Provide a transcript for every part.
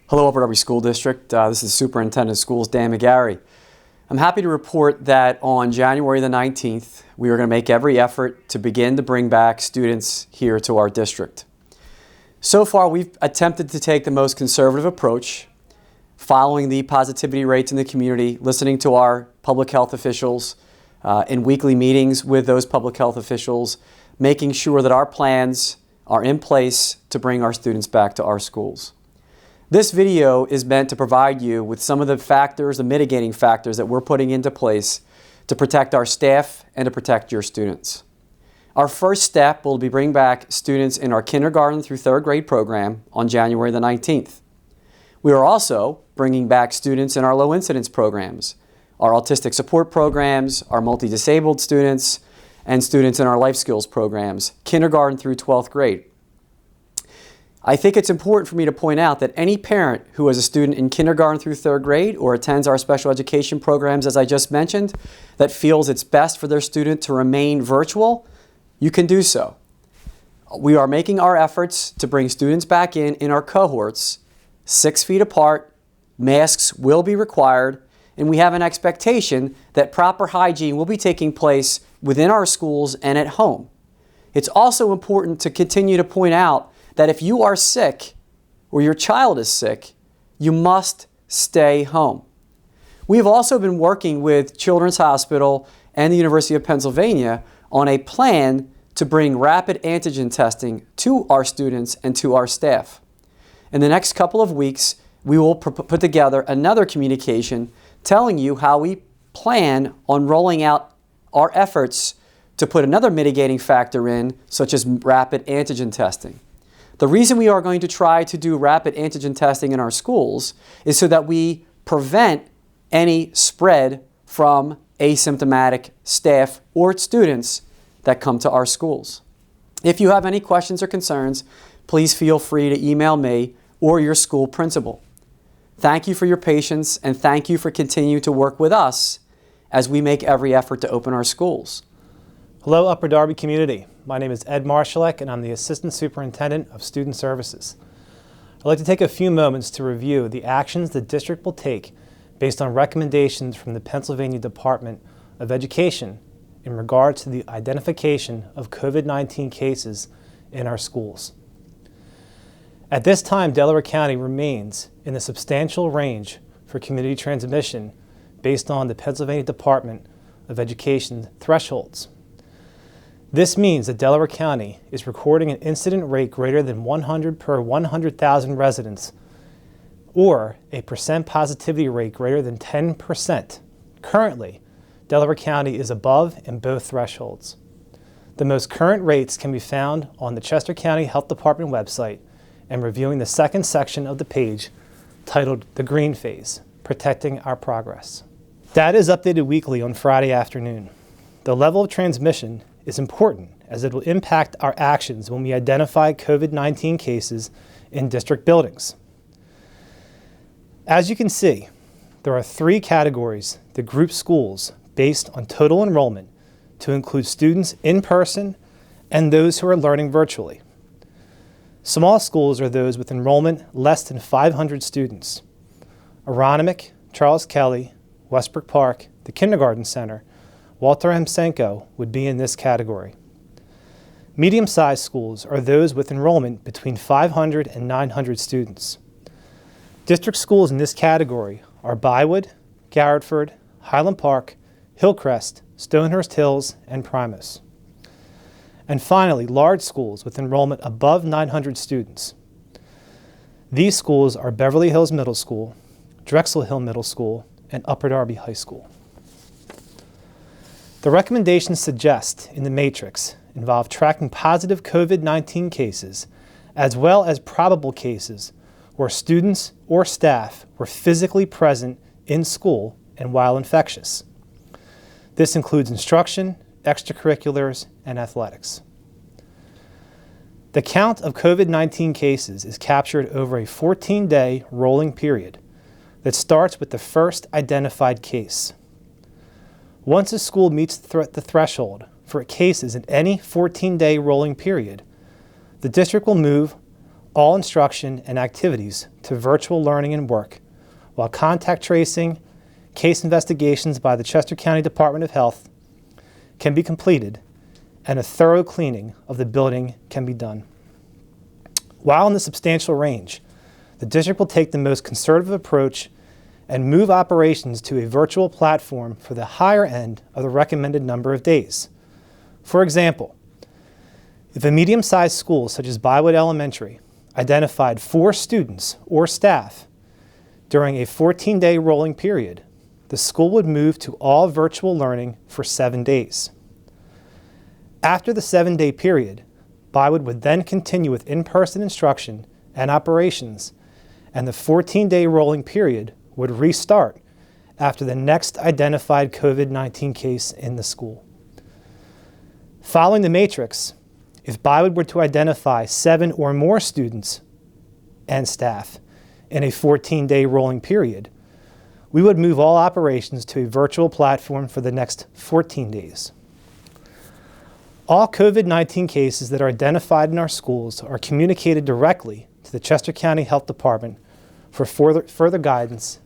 Hello, Upper Darby School District. This is Superintendent of Schools, Dan McGarry. I'm happy to report that on January the 19th, we are going to make every effort to begin to bring back students here to our district. So far, we've attempted to take the most conservative approach, following the positivity rates in the community, listening to our public health officials in weekly meetings with those public health officials, making sure that our plans are in place to bring our students back to our schools. This video is meant to provide you with some of the factors, the mitigating factors that we're putting into place to protect our staff and to protect your students. Our first step will be bring back students in our kindergarten through third grade program on January the 19th. We are also bringing back students in our low incidence programs, our autistic support programs, our multi-disabled students, and students in our life skills programs, kindergarten through 12th grade. I think it's important for me to point out that any parent who is a student in kindergarten through third grade or attends our special education programs, as I just mentioned, that feels it's best for their student to remain virtual, you can do so. We are making our efforts to bring students back in our cohorts, 6 feet apart, masks will be required, and we have an expectation that proper hygiene will be taking place within our schools and at home. It's also important to continue to point out that if you are sick or your child is sick, you must stay home. We've also been working with Children's Hospital and the University of Pennsylvania on a plan to bring rapid antigen testing to our students and to our staff. In the next couple of weeks, we will put together another communication telling you how we plan on rolling out our efforts to put another mitigating factor in, such as rapid antigen testing. The reason we are going to try to do rapid antigen testing in our schools is so that we prevent any spread from asymptomatic staff or students that come to our schools. If you have any questions or concerns, please feel free to email me or your school principal. Thank you for your patience, and thank you for continuing to work with us as we make every effort to open our schools. Hello, Upper Darby community. My name is Ed Marshallek, and I'm the Assistant Superintendent of Student Services. I'd like to take a few moments to review the actions the district will take based on recommendations from the Pennsylvania Department of Education in regard to the identification of COVID-19 cases in our schools. At this time, Delaware County remains in the substantial range for community transmission based on the Pennsylvania Department of Education thresholds. This means that Delaware County is recording an incident rate greater than 100 per 100,000 residents, or a percent positivity rate greater than 10%. Currently, Delaware County is above in both thresholds. The most current rates can be found on the Chester County Health Department website and reviewing the second section of the page titled The Green Phase, Protecting Our Progress. Data is updated weekly on Friday afternoon. The level of transmission is important as it will impact our actions when we identify COVID-19 cases in district buildings. As you can see, there are 3 categories that group schools based on total enrollment to include students in person and those who are learning virtually. Small schools are those with enrollment less than 500 students. Aronimink, Charles Kelly, Westbrook Park, the Kindergarten Center, Walter M. Senko would be in this category. Medium-sized schools are those with enrollment between 500 and 900 students. District schools in this category are Bywood, Garrettford, Highland Park, Hillcrest, Stonehurst Hills, and Primus. And finally, large schools with enrollment above 900 students. These schools are Beverly Hills Middle School, Drexel Hill Middle School, and Upper Darby High School. The recommendations suggest in the matrix involve tracking positive COVID-19 cases as well as probable cases where students or staff were physically present in school and while infectious. This includes instruction, extracurriculars, and athletics. The count of COVID-19 cases is captured over a 14-day rolling period that starts with the first identified case. Once a school meets the threshold for cases in any 14-day rolling period, the district will move all instruction and activities to virtual learning and work, while contact tracing, case investigations by the Chester County Department of Health can be completed and a thorough cleaning of the building can be done. While in the substantial range, the district will take the most conservative approach and move operations to a virtual platform for the higher end of the recommended number of days. For example, if a medium-sized school such as Bywood Elementary identified 4 students or staff during a 14-day rolling period, the school would move to all virtual learning for 7 days. After the 7-day period, Bywood would then continue with in-person instruction and operations, and the 14-day rolling period would restart after the next identified COVID-19 case in the school. Following the matrix, if Bywood were to identify 7 or more students and staff in a 14-day rolling period, we would move all operations to a virtual platform for the next 14 days. All COVID-19 cases that are identified in our schools are communicated directly to the Chester County Health Department for further guidance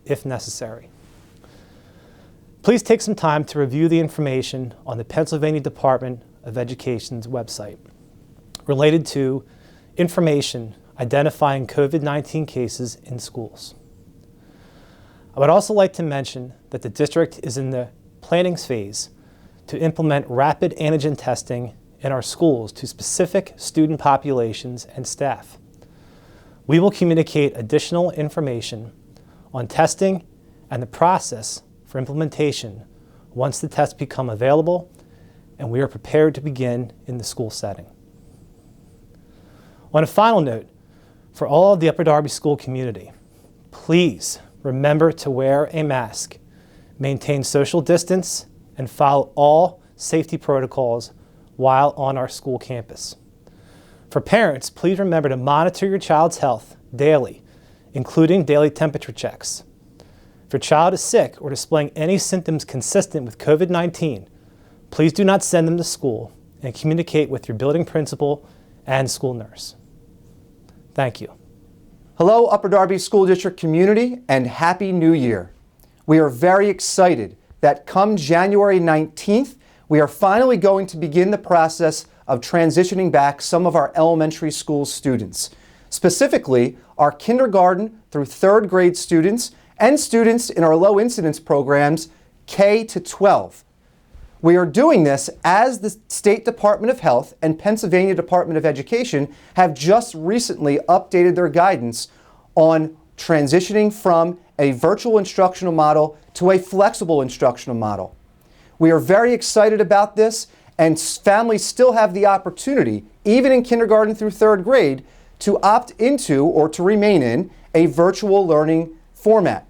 if necessary. Please take some time to review the information on the Pennsylvania Department of Education's website related to information identifying COVID-19 cases in schools. I would also like to mention that the district is in the planning phase to implement rapid antigen testing in our schools to specific student populations and staff. We will communicate additional information on testing and the process for implementation once the tests become available and we are prepared to begin in the school setting. On a final note, for all of the Upper Darby school community, please remember to wear a mask, maintain social distance, and follow all safety protocols while on our school campus. For parents, please remember to monitor your child's health daily, including daily temperature checks. If your child is sick or displaying any symptoms consistent with COVID-19, please do not send them to school and communicate with your building principal and school nurse. Thank you. Hello, Upper Darby School District community, and Happy New Year. We are very excited that come January 19th, we are finally going to begin the process of transitioning back some of our elementary school students, specifically our kindergarten through 3rd grade students and students in our low incidence programs K to 12. We are doing this as the State Department of Health and Pennsylvania Department of Education have just recently updated their guidance on transitioning from a virtual instructional model to a flexible instructional model. We are very excited about this, and families still have the opportunity, even in kindergarten through 3rd grade, to opt into or to remain in a virtual learning format.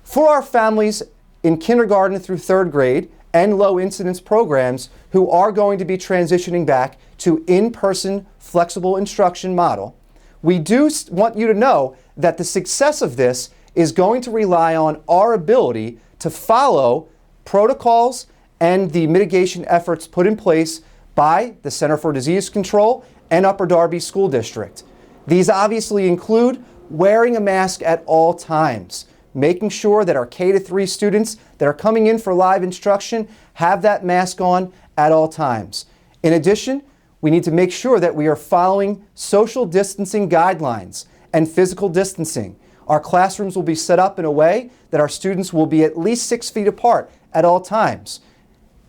For our families in kindergarten through 3rd grade and low incidence programs who are going to be transitioning back to in-person flexible instruction model, we do want you to know that the success of this is going to rely on our ability to follow protocols and the mitigation efforts put in place by the Center for Disease Control and Upper Darby School District. These obviously include wearing a mask at all times, making sure that our K-3 students that are coming in for live instruction have that mask on at all times. In addition, we need to make sure that we are following social distancing guidelines and physical distancing. Our classrooms will be set up in a way that our students will be at least 6 feet apart at all times.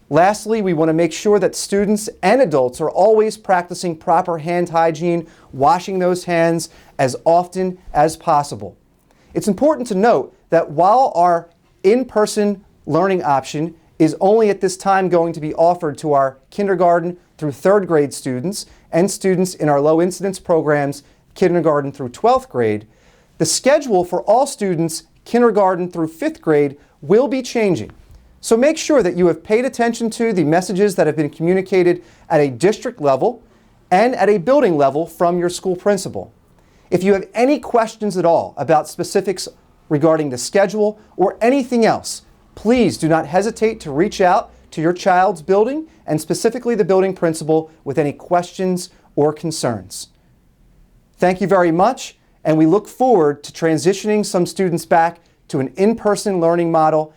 Lastly, we want to make sure that students and adults are always practicing proper hand hygiene, washing those hands as often as possible. It's important to note that while our in-person learning option is only at this time going to be offered to our kindergarten through 3rd grade students and students in our low incidence programs, kindergarten through 12th grade, the schedule for all students kindergarten through 5th grade will be changing. So make sure that you have paid attention to the messages that have been communicated at a district level and at a building level from your school principal. If you have any questions at all about specifics regarding the schedule or anything else, please do not hesitate to reach out to your child's building and specifically the building principal with any questions or concerns. Thank you very much, and we look forward to transitioning some students back to an in-person learning model,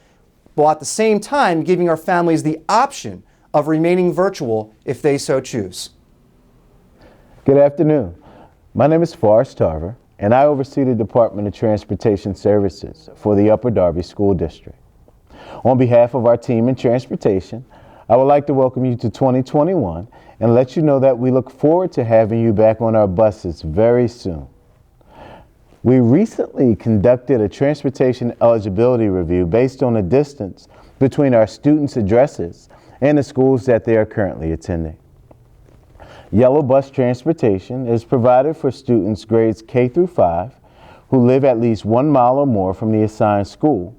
while at the same time giving our families the option of remaining virtual if they so choose. Good afternoon. My name is Forrest Tarver, and I oversee the Department of Transportation Services for the Upper Darby School District. On behalf of our team in transportation, I would like to welcome you to 2021 and let you know that we look forward to having you back on our buses very soon. We recently conducted a transportation eligibility review based on the distance between our students' addresses and the schools that they are currently attending. Yellow bus transportation is provided for students grades K through 5 who live at least 1 mile or more from the assigned school,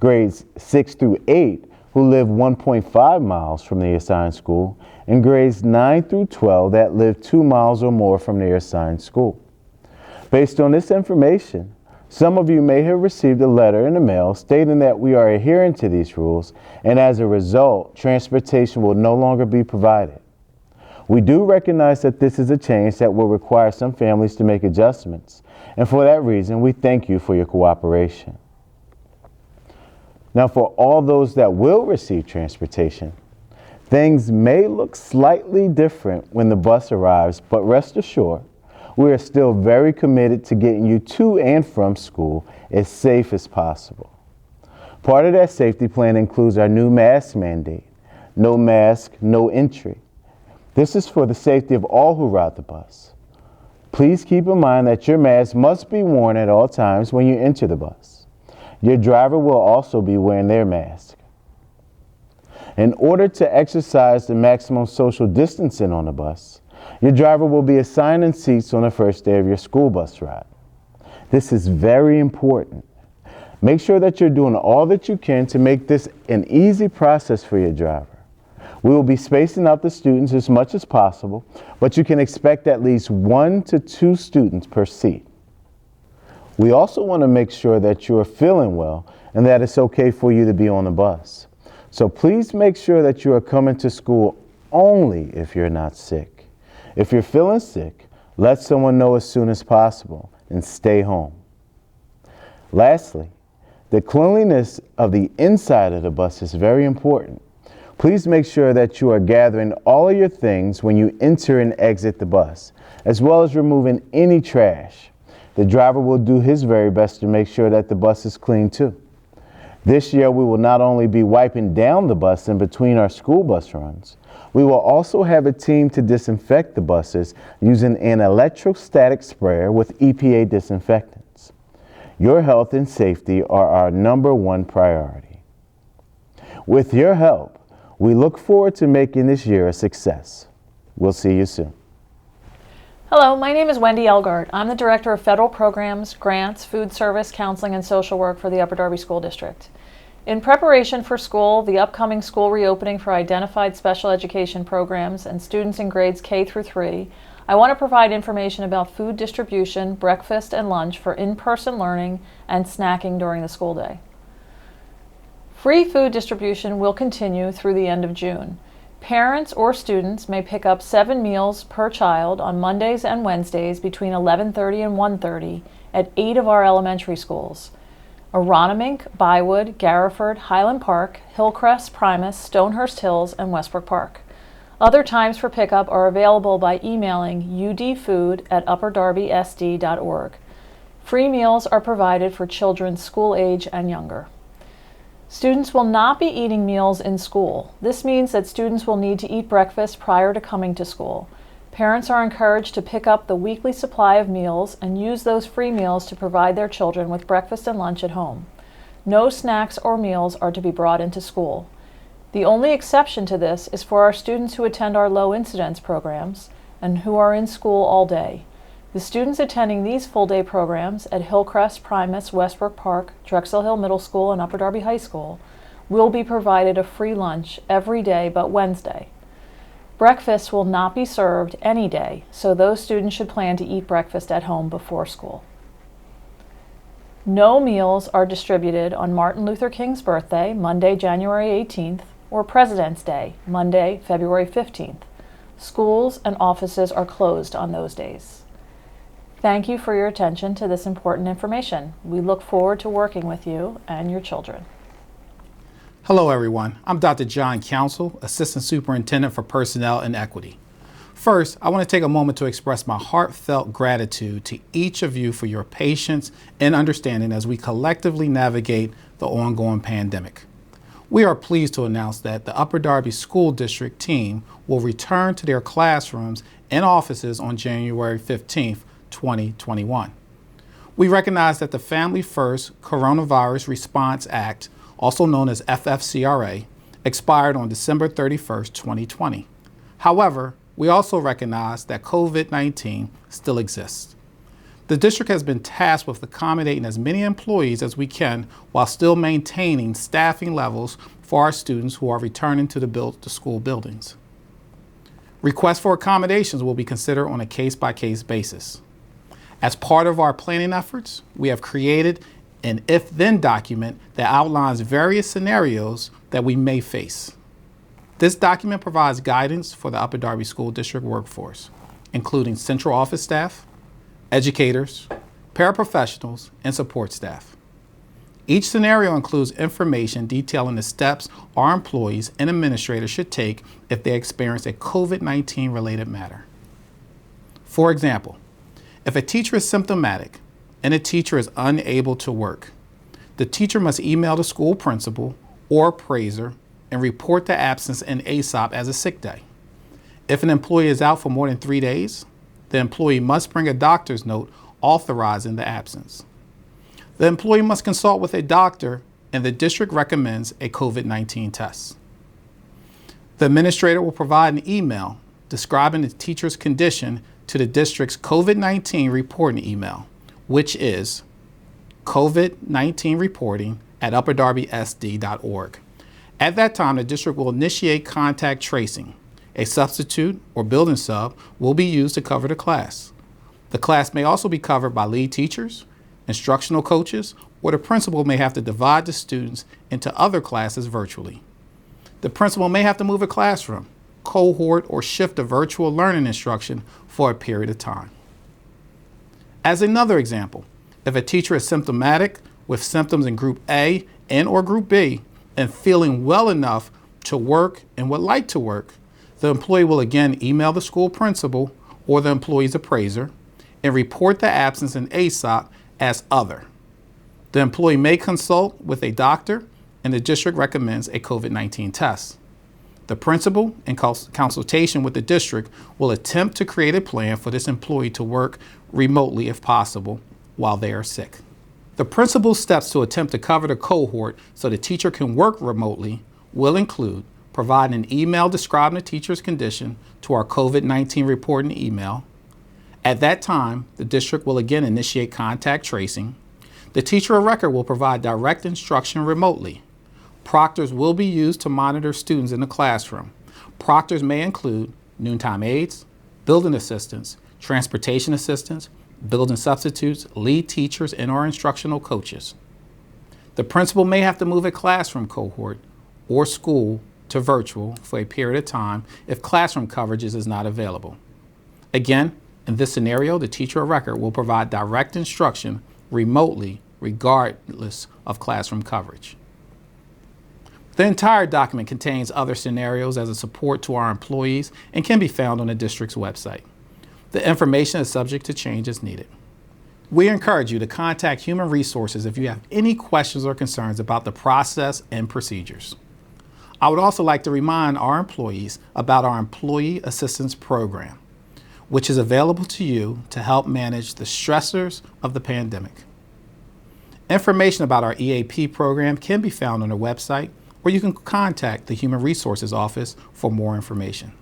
grades 6 through 8 who live 1.5 miles from the assigned school, and grades 9 through 12 that live 2 miles or more from their assigned school. Based on this information, some of you may have received a letter in the mail stating that we are adhering to these rules, and as a result, transportation will no longer be provided. We do recognize that this is a change that will require some families to make adjustments, and for that reason, we thank you for your cooperation. Now, for all those that will receive transportation, things may look slightly different when the bus arrives, but rest assured, we are still very committed to getting you to and from school as safe as possible. Part of that safety plan includes our new mask mandate, no mask, no entry. This is for the safety of all who ride the bus. Please keep in mind that your mask must be worn at all times when you enter the bus. Your driver will also be wearing their mask. In order to exercise the maximum social distancing on the bus, your driver will be assigning seats on the first day of your school bus ride. This is very important. Make sure that you're doing all that you can to make this an easy process for your driver. We will be spacing out the students as much as possible, but you can expect at least 1 to 2 students per seat. We also want to make sure that you are feeling well and that it's okay for you to be on the bus. So please make sure that you are coming to school only if you're not sick. If you're feeling sick, let someone know as soon as possible and stay home. Lastly, the cleanliness of the inside of the bus is very important. Please make sure that you are gathering all of your things when you enter and exit the bus, as well as removing any trash. The driver will do his very best to make sure that the bus is clean too. This year, we will not only be wiping down the bus in between our school bus runs, we will also have a team to disinfect the buses using an electrostatic sprayer with EPA disinfectants. Your health and safety are our #1 priority. With your help, we look forward to making this year a success. We'll see you soon. Hello, my name is Wendy Elgart. I'm the Director of Federal Programs, Grants, Food Service, Counseling, and Social Work for the Upper Darby School District. In preparation for school, the upcoming school reopening for identified special education programs and students in grades K through 3, I want to provide information about food distribution, breakfast, and lunch for in-person learning and snacking during the school day. Free food distribution will continue through the end of June. Parents or students may pick up 7 meals per child on Mondays and Wednesdays between 11:30 and 1:30 at 8 of our elementary schools: Aronimink, Bywood, Garriford, Highland Park, Hillcrest, Primus, Stonehurst Hills, and Westbrook Park. Other times for pickup are available by emailing udfood@upperdarbysd.org. Free meals are provided for children school age and younger. Students will not be eating meals in school. This means that students will need to eat breakfast prior to coming to school. Parents are encouraged to pick up the weekly supply of meals and use those free meals to provide their children with breakfast and lunch at home. No snacks or meals are to be brought into school. The only exception to this is for our students who attend our low incidence programs and who are in school all day. The students attending these full-day programs at Hillcrest, Primus, Westbrook Park, Drexel Hill Middle School, and Upper Darby High School will be provided a free lunch every day but Wednesday. Breakfast will not be served any day, so those students should plan to eat breakfast at home before school. No meals are distributed on Martin Luther King's birthday, Monday, January 18th, or President's Day, Monday, February 15th. Schools and offices are closed on those days. Thank you for your attention to this important information. We look forward to working with you and your children. Hello everyone, I'm Dr. John Council, Assistant Superintendent for Personnel and Equity. First, I want to take a moment to express my heartfelt gratitude to each of you for your patience and understanding as we collectively navigate the ongoing pandemic. We are pleased to announce that the Upper Darby School District team will return to their classrooms and offices on January 15th, 2021. We recognize that the Family First Coronavirus Response Act, also known as FFCRA, expired on December 31st, 2020. However, we also recognize that COVID-19 still exists. The district has been tasked with accommodating as many employees as we can while still maintaining staffing levels for our students who are returning to the school buildings. Requests for accommodations will be considered on a case-by-case basis. As part of our planning efforts, we have created an if-then document that outlines various scenarios that we may face. This document provides guidance for the Upper Darby School District workforce, including central office staff, educators, paraprofessionals, and support staff. Each scenario includes information detailing the steps our employees and administrators should take if they experience a COVID-19 related matter. For example, if a teacher is symptomatic and a teacher is unable to work, the teacher must email the school principal or appraiser and report the absence in ASOP as a sick day. If an employee is out for more than 3 days, the employee must bring a doctor's note authorizing the absence. The employee must consult with a doctor, and the district recommends a COVID-19 test. The administrator will provide an email describing the teacher's condition to the district's COVID-19 reporting email, which is COVID-19 reporting at upperdarbysd.org. At that time, the district will initiate contact tracing. A substitute or building sub will be used to cover the class. The class may also be covered by lead teachers, instructional coaches, or the principal may have to divide the students into other classes virtually. The principal may have to move a classroom, cohort, or shift to virtual learning instruction for a period of time. As another example, if a teacher is symptomatic with symptoms in Group A and or Group B and feeling well enough to work and would like to work, the employee will again email the school principal or the employee's appraiser and report the absence in ASOP as other. The employee may consult with a doctor, and the district recommends a COVID-19 test. The principal, in consultation with the district, will attempt to create a plan for this employee to work remotely if possible while they are sick. The principal's steps to attempt to cover the cohort so the teacher can work remotely will include providing an email describing the teacher's condition to our COVID-19 reporting email. At that time, the district will again initiate contact tracing. The teacher of record will provide direct instruction remotely. Proctors will be used to monitor students in the classroom. Proctors may include noontime aides, building assistants, transportation assistants, building substitutes, lead teachers, and our instructional coaches. The principal may have to move a classroom cohort or school to virtual for a period of time if classroom coverage is not available. Again, in this scenario, the teacher of record will provide direct instruction remotely regardless of classroom coverage. The entire document contains other scenarios as a support to our employees and can be found on the district's website. The information is subject to change as needed. We encourage you to contact Human Resources if you have any questions or concerns about the process and procedures. I would also like to remind our employees about our Employee Assistance Program, which is available to you to help manage the stressors of the pandemic. Information about our EAP program can be found on the website, or you can contact the Human Resources Office for more information.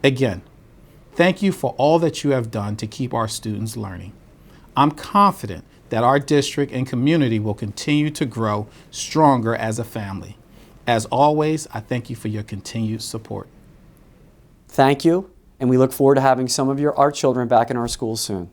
Again, thank you for all that you have done to keep our students learning. I'm confident that our district and community will continue to grow stronger as a family. As always, I thank you for your continued support. Thank you, and we look forward to having some of our children back in our schools soon.